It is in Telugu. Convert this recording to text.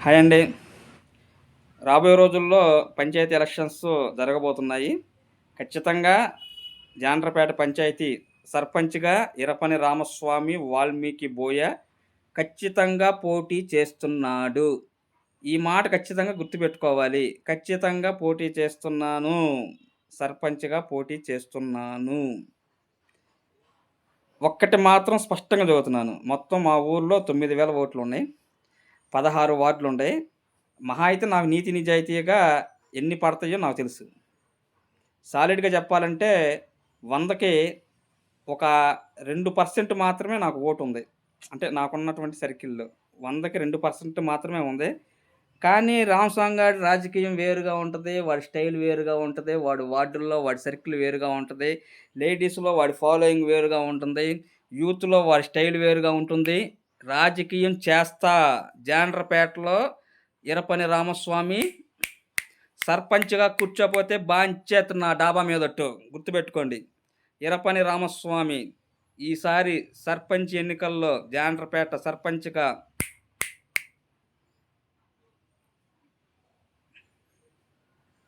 హాయ్ అండి. రాబోయే రోజుల్లో పంచాయతీ ఎలక్షన్స్ జరగబోతున్నాయి. ఖచ్చితంగా జాండ్రపేట పంచాయతీ సర్పంచ్‌గా ఇరపని రామస్వామి వాల్మీకి బోయ ఖచ్చితంగా పోటీ చేస్తున్నాడు. ఈ మాట ఖచ్చితంగా గుర్తుపెట్టుకోవాలి. ఖచ్చితంగా పోటీ చేస్తున్నాను. సర్పంచ్‌గా పోటీ చేస్తున్నాను. ఒక్కటి మాత్రం స్పష్టంగా చెబుతున్నాను. మొత్తం మా ఊర్లో 9,000 ఓట్లున్నాయి. 16 వార్డులుండాయి. మహా అయితే నాకు నీతి నిజాయితీగా ఎన్ని పడతాయో నాకు తెలుసు. సాలిడ్‌గా చెప్పాలంటే 100కి ఒక 2% మాత్రమే నాకు ఓటుంది. అంటే నాకున్నటువంటి సర్కిల్‌లో. 100కి 2% మాత్రమే ఉంది. కానీ రామస్వామి గారి రాజకీయం వేరుగా ఉంటది. వాడి స్టైల్ వేరుగా ఉంటది. వాడు వార్డుల్లో వాడి సర్కిల్ వేరుగా ఉంటది. లేడీస్‌లో వాడి ఫాలోయింగ్ వేరుగా ఉంటుంది. యూత్‌లో వాడి స్టైల్ వేరుగా ఉంటుంది. రాజకీయం చేస్తా. జాండ్రపేటలో ఇరపని రామస్వామి సర్పంచ్‌గా కూర్చోపోతే బాంచేత నా డాబా మీదొట్టు. గుర్తుపెట్టుకోండి. ఇరపని రామస్వామి ఈసారి సర్పంచ్ ఎన్నికల్లో జాండ్రపేట సర్పంచ్‌గా